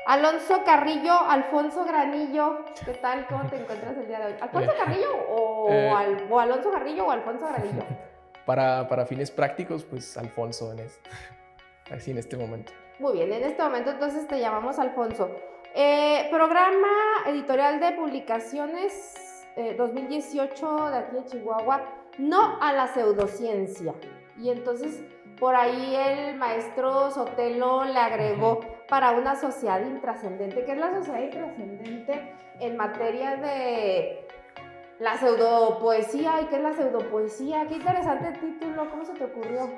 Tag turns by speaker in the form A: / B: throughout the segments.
A: Alonso Carrillo, Alfonso Granillo, ¿qué tal? ¿Cómo te encuentras el día de hoy? ¿Alfonso Carrillo o Alonso Carrillo o Alfonso Granillo?
B: Para fines prácticos, pues Alfonso así en este momento.
A: Muy bien, en este momento entonces te llamamos Alfonso. Programa editorial de publicaciones 2018 de aquí de Chihuahua, no a la pseudociencia. Y entonces por ahí el maestro Sotelo le agregó para una sociedad intrascendente. ¿Qué es la sociedad intrascendente en materia de la pseudopoesía? ¿Y qué es la pseudopoesía? Qué interesante título, ¿cómo se te ocurrió?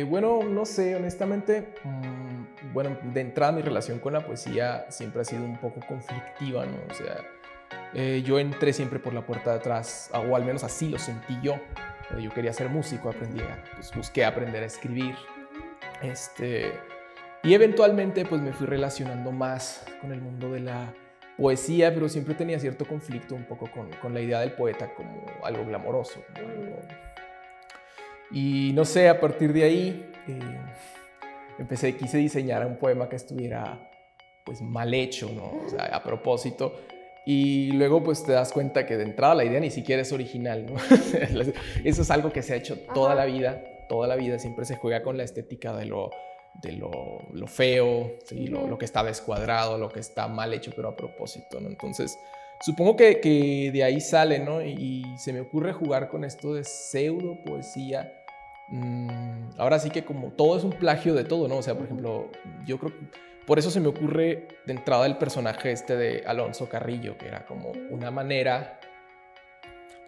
B: Bueno, no sé, honestamente, bueno, de entrada mi relación con la poesía siempre ha sido un poco conflictiva, ¿no? O sea, yo entré siempre por la puerta de atrás, o al menos así lo sentí yo. Yo quería ser músico, pues busqué aprender a escribir, y eventualmente pues me fui relacionando más con el mundo de la poesía, pero siempre tenía cierto conflicto un poco con la idea del poeta como algo glamoroso, como algo. Y no sé, a partir de ahí quise diseñar un poema que estuviera pues mal hecho, ¿no? O sea, a propósito. Y luego pues te das cuenta que de entrada la idea ni siquiera es original, ¿no? Eso es algo que se ha hecho toda la vida siempre se juega con la estética de lo feo, ¿sí? Lo que está descuadrado, lo que está mal hecho, pero a propósito, ¿no? Entonces, supongo que de ahí sale, ¿no? Y se me ocurre jugar con esto de pseudo poesía. Ahora sí que como todo es un plagio de todo, ¿no? O sea, por ejemplo, yo creo que por eso se me ocurre de entrada el personaje de Alonso Carrillo, que era como una manera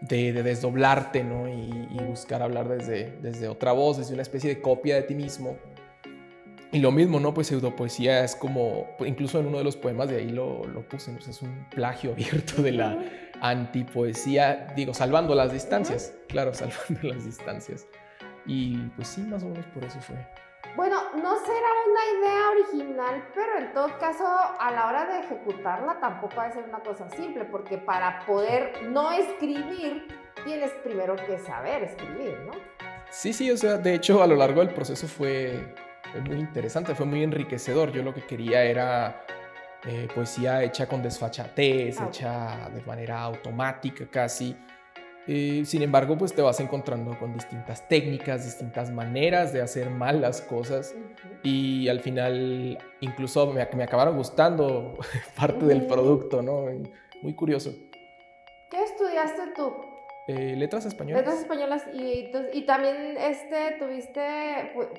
B: de desdoblarte, ¿no? Y buscar hablar desde otra voz, desde una especie de copia de ti mismo. Y lo mismo, ¿no? Pues pseudopoesía es como, incluso en uno de los poemas de ahí lo puse, ¿no? Es un plagio abierto de la antipoesía, digo, salvando las distancias, claro, salvando las distancias. Y pues sí, más o menos por eso fue.
A: Bueno, no será una idea original, pero en todo caso, a la hora de ejecutarla tampoco va a ser una cosa simple, porque para poder no escribir, tienes primero que saber escribir, ¿no?
B: Sí, o sea, de hecho, a lo largo del proceso fue muy interesante, fue muy enriquecedor. Yo lo que quería era poesía hecha con desfachatez, hecha de manera automática casi. Sin embargo, pues te vas encontrando con distintas técnicas, distintas maneras de hacer mal las cosas y al final incluso me acabaron gustando parte del producto, ¿no? Muy curioso.
A: ¿Qué estudiaste tú?
B: Letras españolas.
A: Letras españolas y también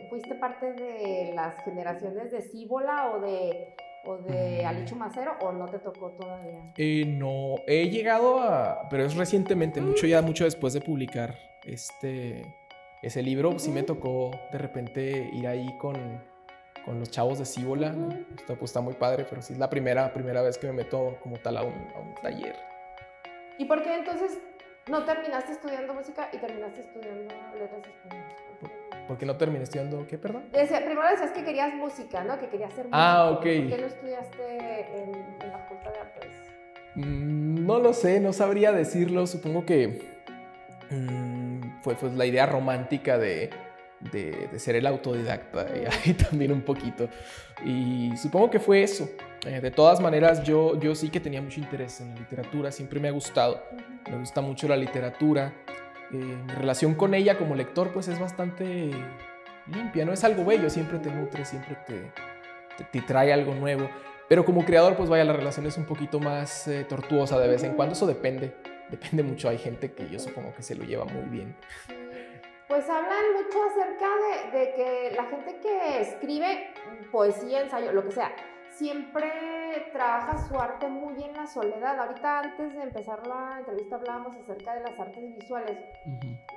A: fuiste parte de las generaciones de Cíbola o de Alicho Macero, ¿o no te tocó todavía?
B: No, he llegado pero es recientemente, mucho después de publicar ese libro, sí me tocó de repente ir ahí con los chavos de Cíbola, ¿no? Está muy padre, pero sí es la primera vez que me meto como tal a un taller.
A: ¿Y por qué entonces no terminaste estudiando música y terminaste estudiando letras españolas?
B: ¿Por qué no terminé estudiando qué, perdón?
A: Primero decías que querías música, ¿no? Que querías ser músico.
B: Ok.
A: ¿Por qué no estudiaste en la Facultad de Artes?
B: No lo sé, no sabría decirlo. Supongo que fue pues, la idea romántica de ser el autodidacta y ahí también un poquito. Y supongo que fue eso. De todas maneras, yo sí que tenía mucho interés en la literatura, siempre me ha gustado. Me gusta mucho la literatura. Mi relación con ella como lector pues es bastante limpia, no es algo bello, siempre te nutre, siempre te trae algo nuevo. Pero como creador, pues vaya, la relación es un poquito más tortuosa de vez en cuando. Eso depende mucho. Hay gente que yo supongo que se lo lleva muy bien.
A: Pues hablan mucho acerca de que la gente que escribe poesía, ensayo, lo que sea, siempre trabaja su arte muy en la soledad. Ahorita antes de empezar la entrevista hablábamos acerca de las artes visuales.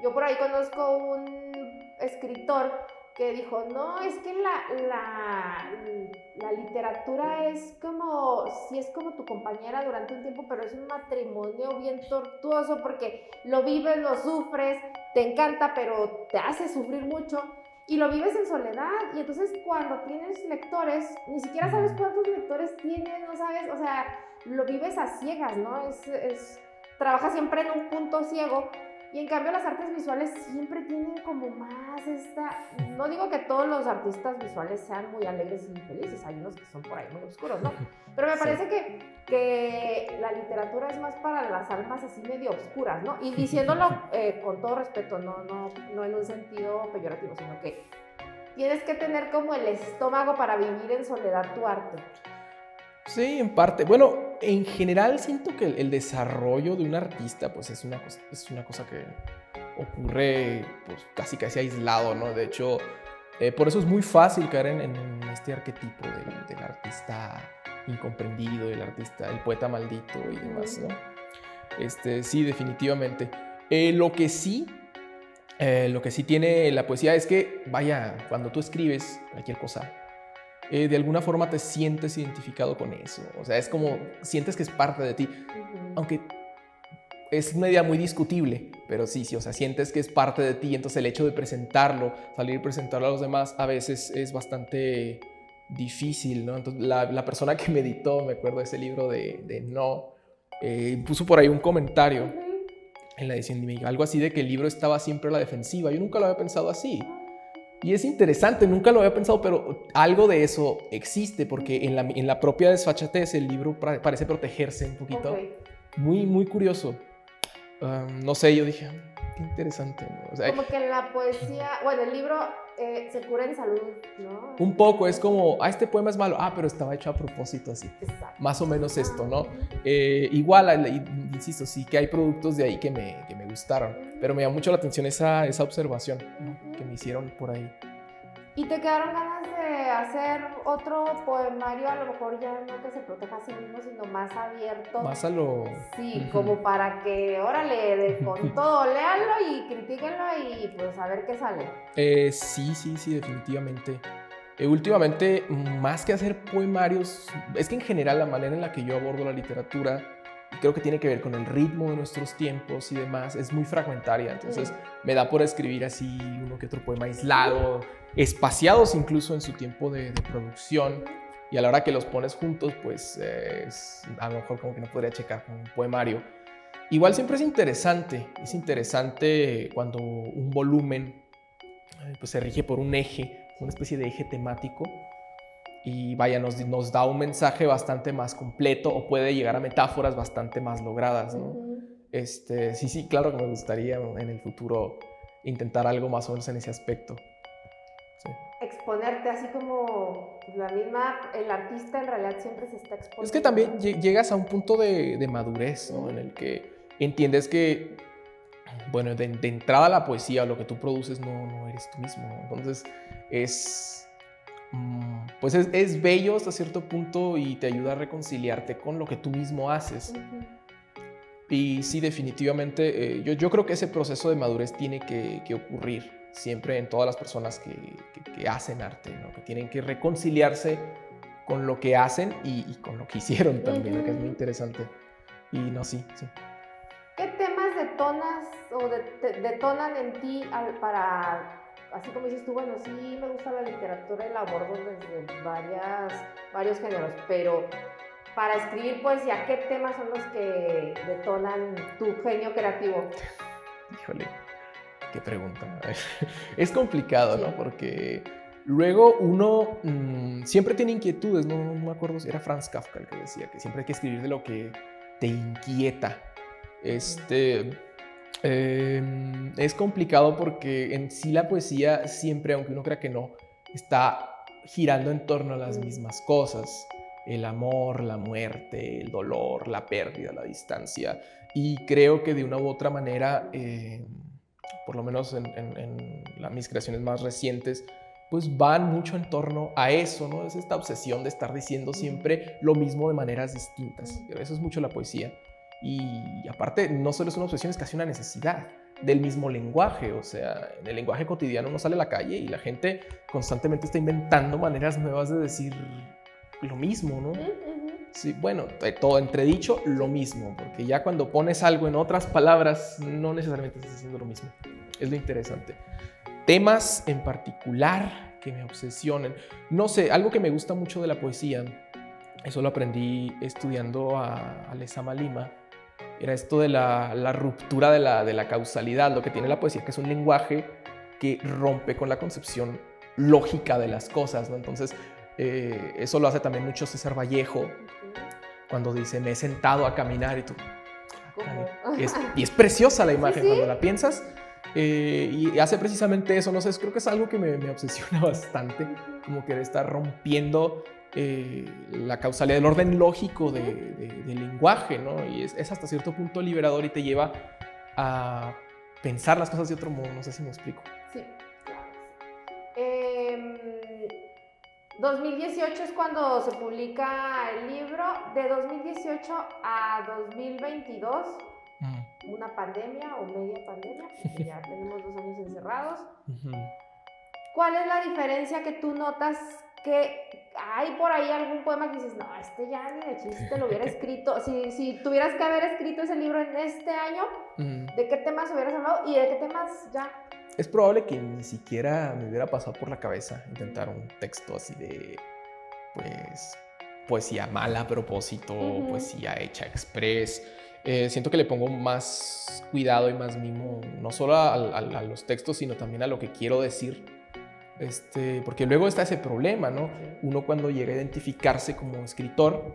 A: Yo por ahí conozco un escritor que dijo, no, es que la literatura es como, sí es como tu compañera durante un tiempo, pero es un matrimonio bien tortuoso porque lo vives, lo sufres, te encanta, pero te hace sufrir mucho y lo vives en soledad. Y entonces cuando tienes lectores, ni siquiera sabes cuántos lectores tienes, no sabes, o sea, lo vives a ciegas, ¿no? Trabajas siempre en un punto ciego. Y en cambio las artes visuales siempre tienen como más no digo que todos los artistas visuales sean muy alegres y felices, hay unos que son por ahí muy oscuros, ¿no? Pero me parece que la literatura es más para las almas así medio oscuras, ¿no? Y diciéndolo con todo respeto, no en un sentido peyorativo, sino que tienes que tener como el estómago para vivir en soledad tu arte.
B: Sí, en parte. Bueno, en general siento que el desarrollo de un artista pues es una cosa que ocurre pues, casi aislado, ¿no? De hecho, por eso es muy fácil caer en este arquetipo del artista incomprendido, el poeta maldito y demás, ¿no? Sí, definitivamente. Lo que sí tiene la poesía es que, vaya, cuando tú escribes cualquier cosa, de alguna forma te sientes identificado con eso. O sea, es como, sientes que es parte de ti. Aunque es una idea muy discutible, pero sí, o sea, sientes que es parte de ti. Entonces el hecho de salir y presentarlo a los demás, a veces es bastante difícil, ¿no? Entonces la persona que me editó, me acuerdo de ese libro de No, puso por ahí un comentario en la edición, algo así de que el libro estaba siempre a la defensiva. Yo nunca lo había pensado así. Y es interesante, nunca lo había pensado, pero algo de eso existe, porque en la propia desfachatez el libro parece protegerse un poquito. Muy, muy curioso. No sé, yo dije, qué interesante, ¿no? O sea,
A: como que la poesía, bueno, el libro se cura en salud, ¿no?
B: Un poco, es como, este poema es malo, pero estaba hecho a propósito así.
A: Exacto.
B: Más o menos esto, ¿no? Igual, insisto, sí que hay productos de ahí que me gustaron, pero me llamó mucho la atención esa observación, ¿no? Que me hicieron por ahí.
A: ¿Y te quedaron ganas de hacer otro poemario, a lo mejor ya no que se proteja a sí mismo, sino más abierto?
B: Más a lo...
A: Sí, como para que, órale, con todo, léanlo y critíquenlo y pues a ver qué sale.
B: Sí, definitivamente. Últimamente, más que hacer poemarios, es que en general la manera en la que yo abordo la literatura, creo que tiene que ver con el ritmo de nuestros tiempos y demás, es muy fragmentaria. Entonces me da por escribir así uno que otro poema aislado, espaciados incluso en su tiempo de producción, y a la hora que los pones juntos, pues a lo mejor como que no podría checar con un poemario. Igual siempre es interesante cuando un volumen pues se rige por un eje, una especie de eje temático, y vaya, nos da un mensaje bastante más completo o puede llegar a metáforas bastante más logradas, ¿no? Sí, claro que me gustaría en el futuro intentar algo más o menos en ese aspecto. Sí.
A: Exponerte así como el artista en realidad siempre se está exponiendo.
B: Es que también llegas a un punto de madurez, ¿no? En el que entiendes que, bueno, de entrada la poesía o lo que tú produces no eres tú mismo. Entonces pues es bello hasta cierto punto y te ayuda a reconciliarte con lo que tú mismo haces. Y sí, definitivamente, yo creo que ese proceso de madurez tiene que ocurrir siempre en todas las personas que hacen arte, ¿no? Que tienen que reconciliarse con lo que hacen y con lo que hicieron también, ¿no? Que es muy interesante. Y no, sí.
A: ¿Qué temas detonas o detonan en ti para, así como dices tú, bueno, sí me gusta la literatura y la abordo desde varios géneros, pero para escribir poesía, ¿qué temas son los que detonan tu genio creativo?
B: Híjole, qué pregunta. Es complicado, ¿no? Porque luego uno siempre tiene inquietudes, no me acuerdo si era Franz Kafka el que decía que siempre hay que escribir de lo que te inquieta. Es complicado porque en sí la poesía siempre, aunque uno crea que no, está girando en torno a las mismas cosas. El amor, la muerte, el dolor, la pérdida, la distancia. Y creo que de una u otra manera, por lo menos en mis creaciones más recientes, pues van mucho en torno a eso, ¿no? Es esta obsesión de estar diciendo siempre lo mismo de maneras distintas. Eso es mucho la poesía. Y aparte, no solo es una obsesión, es casi una necesidad del mismo lenguaje. O sea, en el lenguaje cotidiano uno sale a la calle y la gente constantemente está inventando maneras nuevas de decir lo mismo, ¿no? Sí, bueno, todo entredicho, lo mismo, porque ya cuando pones algo en otras palabras, no necesariamente estás haciendo lo mismo. Es lo interesante. Temas en particular que me obsesionen. No sé, algo que me gusta mucho de la poesía, eso lo aprendí estudiando a Lezama Lima, era esto de la ruptura de la causalidad, lo que tiene la poesía, que es un lenguaje que rompe con la concepción lógica de las cosas, ¿no? Entonces, eso lo hace también mucho César Vallejo, cuando dice, me he sentado a caminar y tú... Y es preciosa la imagen,
A: sí, sí.
B: cuando la piensas, y hace precisamente eso, no sé, creo que es algo que me obsesiona bastante, como querer estar rompiendo la causalidad, el orden lógico del lenguaje, ¿no? Y es hasta cierto punto liberador y te lleva a pensar las cosas de otro modo, no sé si me explico.
A: Sí, claro. 2018 es cuando se publica el libro. De 2018 a 2022, una pandemia o media pandemia, porque ya tenemos 2 años encerrados. ¿Cuál es la diferencia que tú notas? Que hay por ahí algún poema que dices, no, este ya ni de chiste lo hubiera escrito. Si tuvieras que haber escrito ese libro en este año, ¿de qué temas hubieras hablado y de qué temas ya?
B: Es probable que ni siquiera me hubiera pasado por la cabeza intentar un texto así de, pues, poesía mala a propósito, poesía hecha express. Siento que le pongo más cuidado y más mimo, no solo a los textos, sino también a lo que quiero decir. Porque luego está ese problema, ¿no? Uno cuando llega a identificarse como escritor,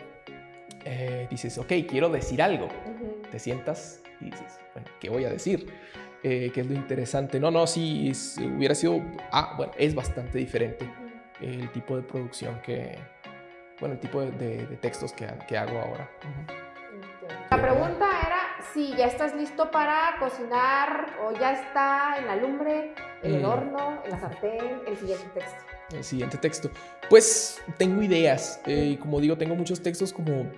B: dices, ok, quiero decir algo. Te sientas y dices, bueno, ¿qué voy a decir? ¿Qué es lo interesante? No, sí, hubiera sido, bueno, es bastante diferente el tipo de producción el tipo de textos que hago ahora.
A: La pregunta era si ya estás listo para cocinar o ya está en la lumbre, en el horno, en la sartén, el siguiente texto.
B: El siguiente texto. Pues tengo ideas. Como digo, tengo muchos textos como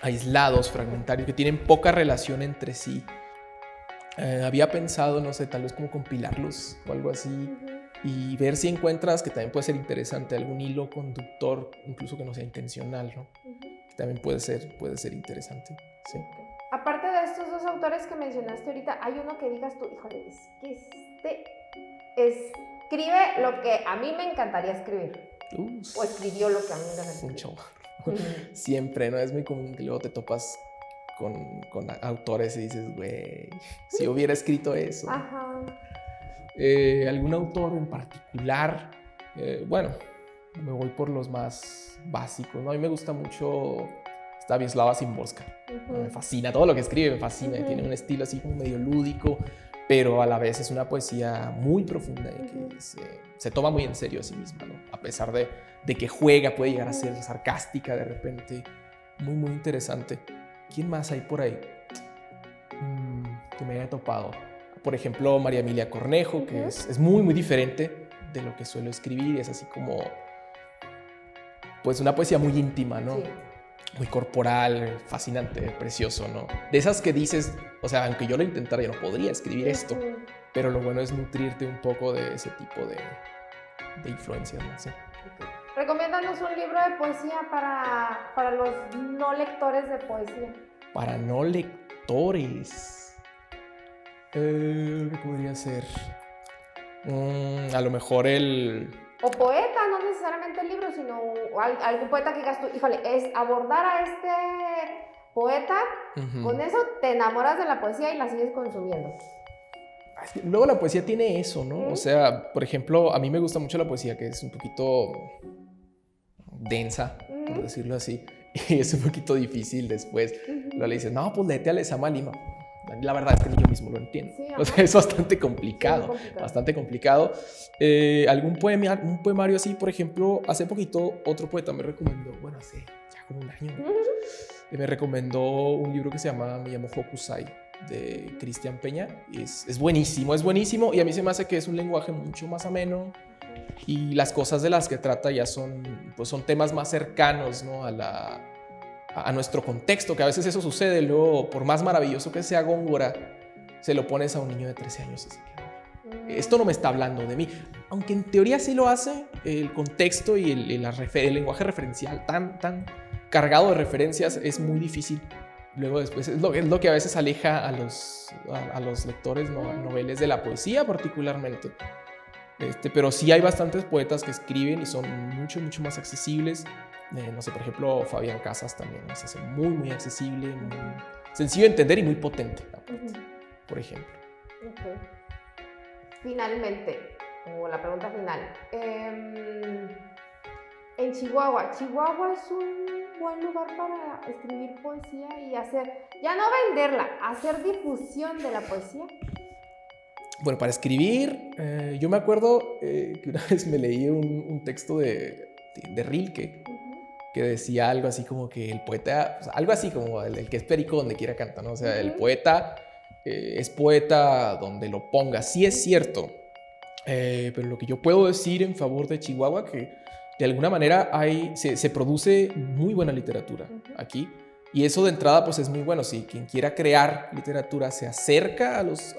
B: aislados, fragmentarios, que tienen poca relación entre sí. Había pensado, no sé, tal vez como compilarlos o algo así y ver si encuentras, que también puede ser interesante, algún hilo conductor, incluso que no sea intencional, ¿no? Que también puede ser interesante, sí.
A: Aparte de estos 2 autores que mencionaste ahorita, hay uno que digas tú, híjole, es que escribe lo que a mí me encantaría escribir. O escribió lo que a mí me encantaría escribir.
B: Mucho. Siempre, ¿no? Es muy común que luego te topas con autores y dices, güey, si hubiera escrito eso.
A: Ajá.
B: ¿Algún autor en particular? Bueno, me voy por los más básicos, ¿no? A mí me gusta mucho Wisława Szymborska. Me fascina, todo lo que escribe me fascina. Tiene un estilo así como medio lúdico, pero a la vez es una poesía muy profunda y que se toma muy en serio a sí misma, ¿no? A pesar de que juega, puede llegar a ser sarcástica de repente. Muy, muy interesante. ¿Quién más hay por ahí que me haya topado? Por ejemplo, María Emilia Cornejo, que es muy, muy diferente de lo que suelo escribir. Y es así como, pues, una poesía muy íntima, ¿no? Sí. Muy corporal, fascinante, precioso, ¿no? De esas que dices, o sea, aunque yo lo intentara, yo no podría escribir esto. Pero lo bueno es nutrirte un poco de ese tipo de influencias, ¿no? Sí.
A: Recomiéndanos un libro de poesía para los no lectores de poesía.
B: Para no lectores. ¿Qué podría ser? A lo mejor
A: O poeta, no necesariamente el libro, sino algún poeta que digas tú, híjole, es abordar a este poeta, con eso te enamoras de la poesía y la sigues consumiendo.
B: Luego la poesía tiene eso, ¿no? O sea, por ejemplo, a mí me gusta mucho la poesía que es un poquito densa, por decirlo así, y es un poquito difícil después. Luego le dices, no, pues léete a Lezama Lima. La verdad es que ni yo mismo lo entiendo. Sí, o sea, es bastante complicado, bastante complicado. Un poemario así, por ejemplo, hace poquito otro poeta me recomendó, bueno, hace ya como un año, me recomendó un libro que se llama Me llamo Hokusai, de Cristian Peña. Es buenísimo, y a mí se me hace que es un lenguaje mucho más ameno y las cosas de las que trata ya son temas más cercanos, ¿no? a nuestro contexto, que a veces eso sucede. Luego, por más maravilloso que sea Góngora, se lo pones a un niño de 13 años y se queda. Esto no me está hablando de mí, aunque en teoría sí lo hace. El contexto y el lenguaje referencial tan cargado de referencias es muy difícil. Luego después es lo que a veces aleja a los lectores noveles de la poesía particularmente. Pero sí hay bastantes poetas que escriben y son mucho, mucho más accesibles. No sé, por ejemplo, Fabián Casas también se hace muy, muy accesible, sencillo de entender y muy potente, por ejemplo.
A: Ok. Finalmente, o la pregunta final. En Chihuahua es un buen lugar para escribir poesía y hacer, ya no venderla, hacer difusión de la poesía.
B: Bueno, para escribir, yo me acuerdo que una vez me leí un texto de Rilke, que decía algo así como que el poeta, o sea, algo así como el que es perico donde quiera canta, ¿no? O sea, el poeta es poeta donde lo ponga. Sí es cierto, pero lo que yo puedo decir en favor de Chihuahua, que de alguna manera se produce muy buena literatura aquí. Y eso de entrada pues es muy bueno. Si quien quiera crear literatura se acerca a los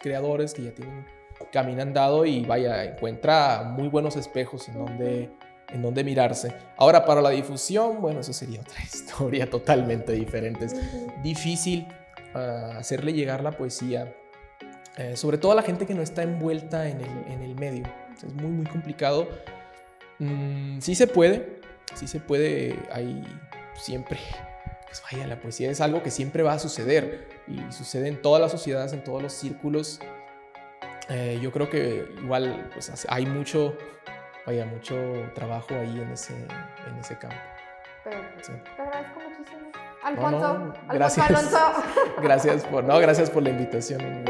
B: creadores que ya tienen camino andado y vaya, encuentra muy buenos espejos en donde mirarse. Ahora, para la difusión, bueno, eso sería otra historia totalmente diferente. Es difícil hacerle llegar la poesía, sobre todo a la gente que no está envuelta en el medio. Es muy, muy complicado. Sí se puede, hay siempre, pues vaya, la poesía es algo que siempre va a suceder y sucede en todas las sociedades, en todos los círculos. Yo creo que igual pues, hay mucho trabajo ahí en ese campo.
A: Perfecto.
B: Sí.
A: Te agradezco muchísimo. Alfonso,
B: gracias.
A: Alonso.
B: Gracias por la invitación.